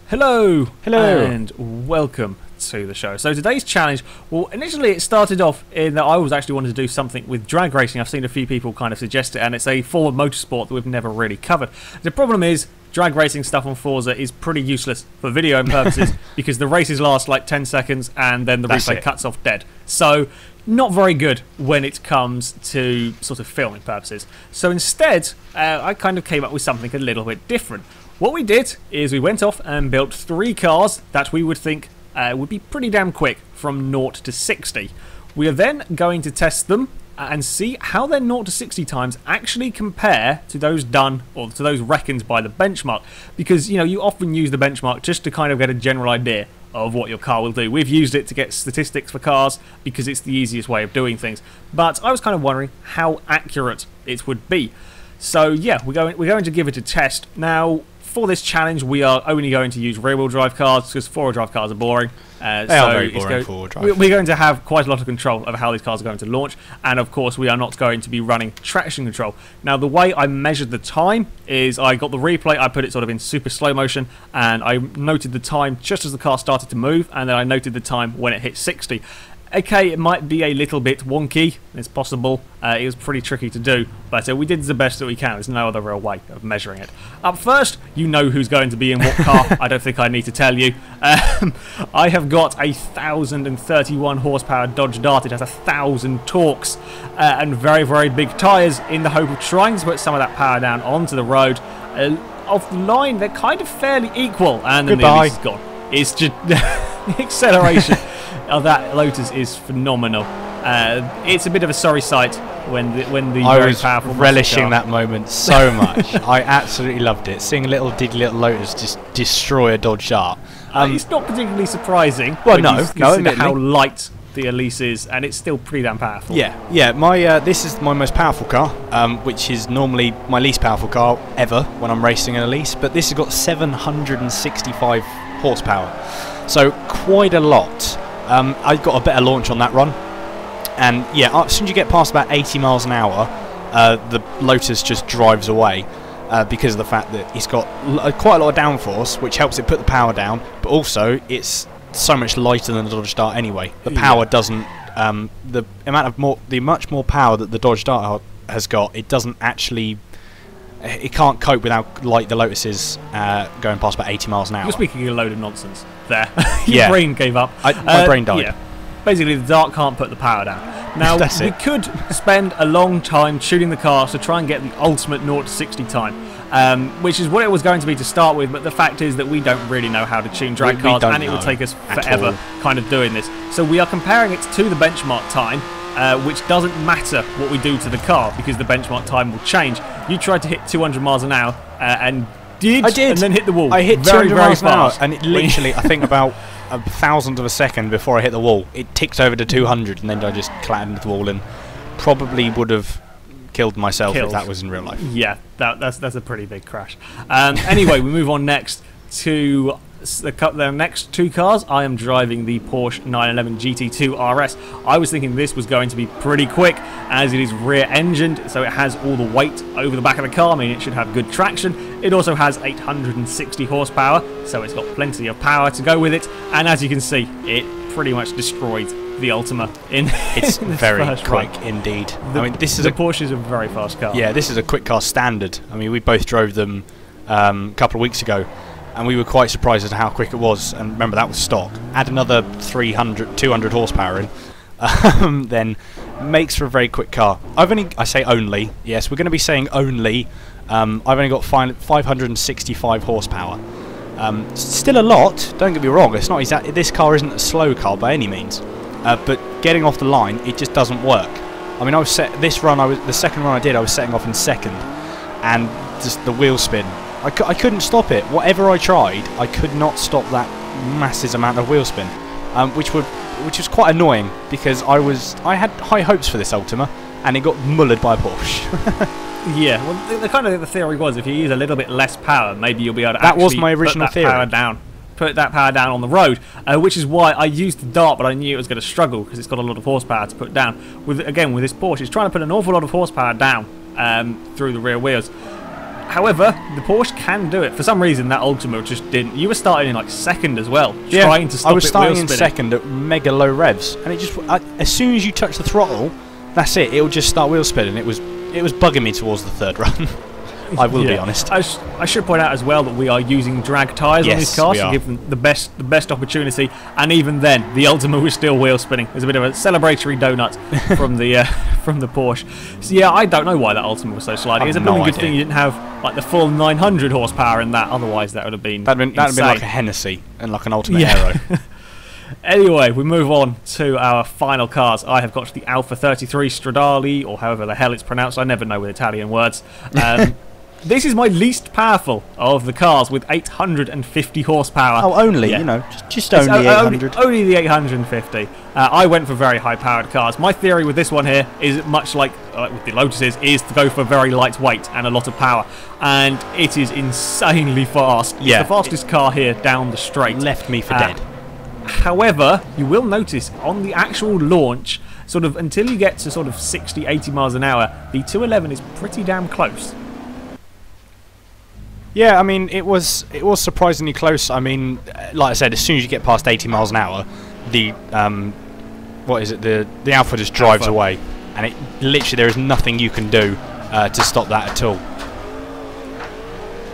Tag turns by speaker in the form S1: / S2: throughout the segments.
S1: Hello!
S2: Hello!
S1: And welcome to the show. So today's challenge, well, initially it started off in that I was actually wanting to do something with drag racing. I've seen a few people kind of suggest it, and it's a form of motorsport that we've never really covered. The problem is, drag racing stuff on Forza is pretty useless for video purposes because the races last like 10 seconds and then the replay cuts off dead. So, not very good when it comes to sort of filming purposes. So instead, I kind of came up with something a little bit different. What we did is we went off and built 3 cars that we would think would be pretty damn quick from 0 to 60. We are then going to test them and see how their 0 to 60 times actually compare to those done or to those reckoned by the benchmark. Because, you know, you often use the benchmark just to kind of get a general idea of what your car will do. We've used it to get statistics for cars because it's the easiest way of doing things. But I was kind of wondering how accurate it would be. So yeah, we're going to give it a test. Now, for this challenge, we are only going to use rear-wheel drive cars because four-wheel drive cars are boring.
S2: They are very boring four-wheel drive.
S1: We're going to have quite a lot of control over how these cars are going to launch, and of course, we are not going to be running traction control. Now, the way I measured the time is I got the replay, I put it sort of in super slow motion, and I noted the time just as the car started to move, and then I noted the time when it hit 60. Okay, it might be a little bit wonky, it's possible, it was pretty tricky to do, but we did the best that we can. There's no other real way of measuring it. Up first, you know who's going to be in what car. I don't think I need to tell you. I have got a 1,031 horsepower Dodge Dart. It has 1,000 torques and very, very big tyres in the hope of trying to put some of that power down onto the road. Off the line, they're kind of fairly equal, and then the Elise is gone. It's just the acceleration of that Lotus is phenomenal. It's a bit of a sorry sight when the very powerful.
S2: I was relishing that moment so much. I absolutely loved it. Seeing a little little Lotus just destroy a Dodge Dart.
S1: It's not particularly surprising.
S2: Well, no,
S1: consider how light the Elise is, and it's still pretty damn powerful.
S2: Yeah. My this is my most powerful car, which is normally my least powerful car ever when I'm racing an Elise. But this has got 765 horsepower, so quite a lot. I got a better launch on that run, and yeah, as soon as you get past about 80 miles an hour, the Lotus just drives away because of the fact that it's got quite a lot of downforce, which helps it put the power down, but also it's so much lighter than the Dodge Dart anyway. The power doesn't, the much more power that the Dodge Dart has got, it doesn't actually. It can't cope with how light the Lotus is going past about 80 miles an hour.
S1: You're speaking a load of nonsense there. Your brain gave up.
S2: My brain died.
S1: Yeah. Basically, the Dart can't put the power down. Now, we could spend a long time tuning the car to try and get the ultimate 0 to 60 time, which is what it was going to be to start with, but the fact is that we don't really know how to tune drag cars, and it will take us forever kind of doing this. So we are comparing it to the benchmark time, which doesn't matter what we do to the car because the benchmark time will change. You tried to hit 200 miles an hour and I did, and then hit the wall.
S2: I hit 200 miles an hour, and it literally, I think about a thousandth of a second before I hit the wall, it ticked over to 200, and then I just clattered into the wall and probably would have killed myself if that was in real life. Yeah,
S1: that's a pretty big crash. Anyway, we move on next to the next 2 cars. I am driving the Porsche 911 GT2 RS. I was thinking this was going to be pretty quick as it is rear-engined, so it has all the weight over the back of the car. I mean, it should have good traction. It also has 860 horsepower, so it's got plenty of power to go with it. And as you can see, it pretty much destroyed the Ultima in
S2: it's very quick indeed. I mean, this is
S1: the Porsche is a very fast car.
S2: Yeah, this is a quick car standard. I mean, we both drove them a couple of weeks ago, and we were quite surprised as to how quick it was. And remember, that was stock. Add another 200 horsepower in, then makes for a very quick car. I say only. Yes, we're going to be saying only. I've only got 565 horsepower. Still a lot. Don't get me wrong. It's not exactly. This car isn't a slow car by any means. But getting off the line, it just doesn't work. I mean, the second run I did, I was setting off in second, and just the wheel spin. I couldn't stop it. Whatever I tried, I could not stop that massive amount of wheel spin, which was quite annoying because I had high hopes for this Ultima, and it got mullered by a Porsche.
S1: Yeah, well, the theory was if you use a little bit less power, maybe you'll be able to
S2: that was my original theory.
S1: Put that power down on the road, which is why I used the Dart, but I knew it was going to struggle because it's got a lot of horsepower to put down. With this Porsche, it's trying to put an awful lot of horsepower down through the rear wheels. However, the Porsche can do it. For some reason, that Ultima just didn't. You were starting in like second as well, trying to stop it.
S2: I was starting in
S1: spinning.
S2: second at mega low revs, and it just as soon as you touch the throttle, that's it. It'll just start wheel spinning. It was bugging me towards the third run. I will be honest.
S1: I should point out as well that we are using drag tyres on these cars to give them the best opportunity, and even then, the Ultima was still wheel spinning. There's a bit of a celebratory donut from the Porsche. So yeah, I don't know why that Ultima was so sliding. It's a really good thing you didn't have like the full 900 horsepower in that. Otherwise, that would have been
S2: that'd have been like a Hennessy and like an Ultimate Aero.
S1: Anyway, we move on to our final cars. I have got the Alfa 33 Stradale, or however the hell it's pronounced. I never know with Italian words. This is my least powerful of the cars with 850 horsepower.
S2: Oh, only, you know, just only 800.
S1: Only the 850. I went for very high-powered cars. My theory with this one here is much like with the Lotuses, is to go for very lightweight and a lot of power. And it is insanely fast.
S2: Yeah.
S1: It's the fastest car here down the straight.
S2: Left me for dead.
S1: However, you will notice on the actual launch, sort of until you get to sort of 60, 80 miles an hour, the 211 is pretty damn close.
S2: Yeah, I mean, it was surprisingly close. I mean, like I said, as soon as you get past 80 miles an hour, the the Alfa just drives away, and it literally there is nothing you can do to stop that at all.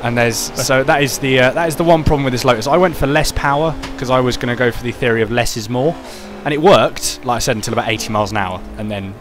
S2: And that is the one problem with this Lotus. I went for less power because I was going to go for the theory of less is more, and it worked. Like I said, until about 80 miles an hour, and then,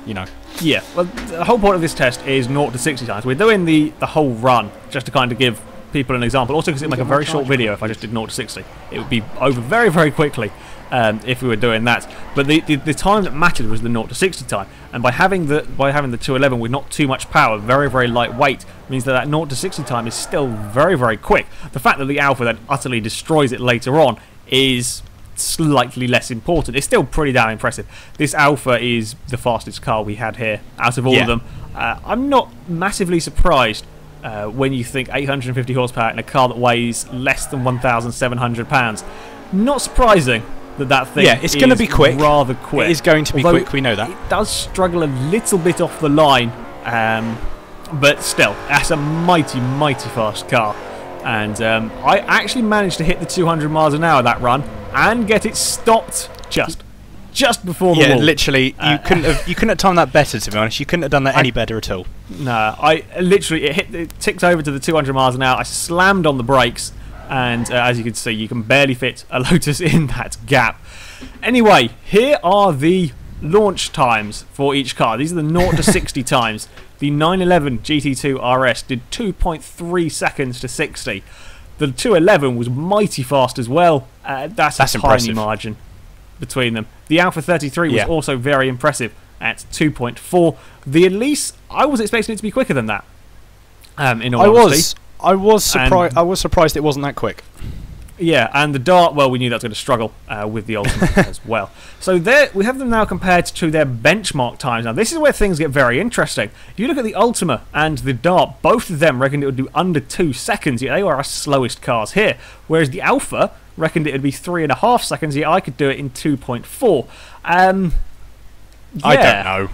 S2: you know.
S1: Yeah, well, the whole point of this test is 0 to 60 times. We're doing the whole run just to kind of give people an example. Also, because it would make a very short video if I just did 0 to 60. It would be over very, very quickly if we were doing that. But the time that mattered was the 0 to 60 time. And by having the 211 with not too much power, very, very lightweight, means that 0 to 60 time is still very, very quick. The fact that the Alfa then utterly destroys it later on is slightly less important. It's still pretty damn impressive. This Alfa is the fastest car we had here out of all of them. I'm not massively surprised when you think 850 horsepower in a car that weighs less than 1,700 pounds. Not surprising that thing
S2: it's going to be quick.
S1: Rather quick.
S2: It is going to be quick, we know that.
S1: It does struggle a little bit off the line, but still, that's a mighty, mighty fast car. And I actually managed to hit the 200 miles an hour that run and get it stopped just before the wall.
S2: Yeah, literally, you couldn't have timed that better, to be honest. You couldn't have done that any better at all.
S1: No, I literally it ticked over to the 200 miles an hour. I slammed on the brakes, and as you can see, you can barely fit a Lotus in that gap. Anyway, here are the launch times for each car. These are the 0 to 60 times. The 911 GT2 RS did 2.3 seconds to 60. The 211 was mighty fast as well. That's a tiny margin between them. The Alfa 33 was also very impressive at 2.4. The Elise, I was expecting it to be quicker than that. In all honesty.
S2: I was surprised it wasn't that quick.
S1: Yeah, and the Dart, well, we knew that was going to struggle with the Ultima as well. So there, we have them now compared to their benchmark times. Now, this is where things get very interesting. If you look at the Ultima and the Dart, both of them reckoned it would do under 2 seconds, yet they were our slowest cars here. Whereas the Alfa reckoned it would be 3.5 seconds, yet I could do it in 2.4.
S2: I don't know.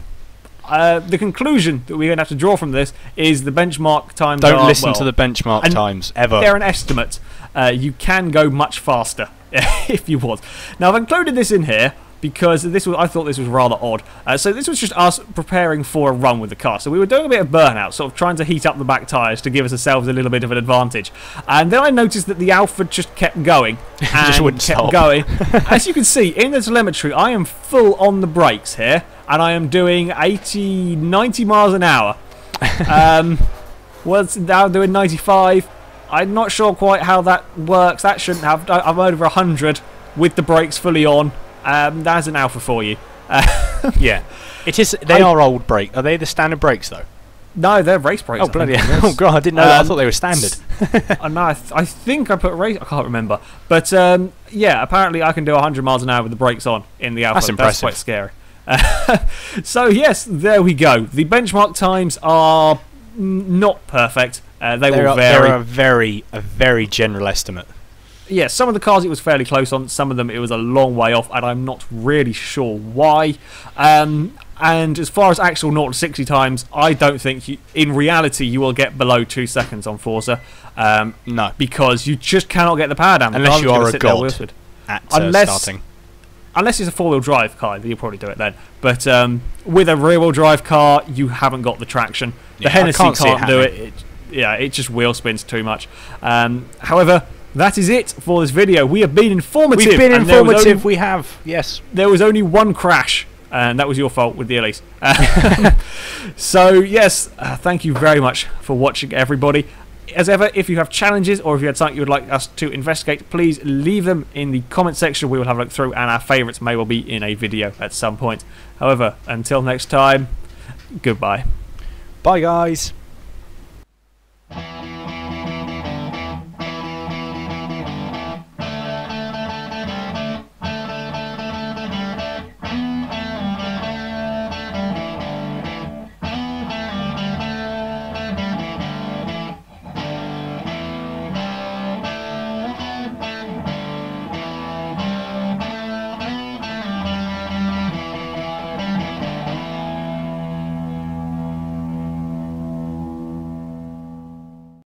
S1: The conclusion that we're going to have to draw from this is the benchmark times
S2: Don't listen to the benchmark times, ever.
S1: They're an estimate. You can go much faster if you want. Now, I've included this in here because I thought this was rather odd. So this was just us preparing for a run with the car. So we were doing a bit of burnout, sort of trying to heat up the back tyres to give ourselves a little bit of an advantage. And then I noticed that the Alfa just kept going. And
S2: just wouldn't stop.
S1: Going. As you can see, in the telemetry, I am full on the brakes here. And I am doing 80, 90 miles an hour. Well, now I'm doing 95. I'm not sure quite how that works. That shouldn't have. I'm over 100 with the brakes fully on. That's an Alfa for you.
S2: Yeah, it is. They are old brakes. Are they the standard brakes though?
S1: No, they're race brakes.
S2: Oh bloody hell! Oh god, I didn't know that. I thought they were standard.
S1: No, I think I put race. I can't remember. But yeah, apparently I can do 100 miles an hour with the brakes on in the Alfa.
S2: That's impressive.
S1: That's quite scary. So yes, there we go. The benchmark times are not perfect. They will vary.
S2: They're a very general estimate.
S1: yeah, some of the cars it was fairly close on, some of them it was a long way off, and I'm not really sure why. And as far as actual 0 to 60 times, I don't think, in reality, you will get below 2 seconds on Forza.
S2: No.
S1: Because you just cannot get the power down.
S2: Unless you are a god at starting.
S1: Unless it's a 4-wheel drive car, you'll probably do it then. But with a rear-wheel drive car, you haven't got the traction. The Hennessy can't do it. It just wheel spins too much. However, that is it for this video. We have been informative.
S2: We've been informative, we have, yes.
S1: There was only one crash, and that was your fault with the Elise. So, yes, thank you very much for watching, everybody. As ever, if you have challenges or if you had something you would like us to investigate, please leave them in the comment section. We will have a look through, and our favourites may well be in a video at some point. However, until next time, goodbye.
S2: Bye, guys.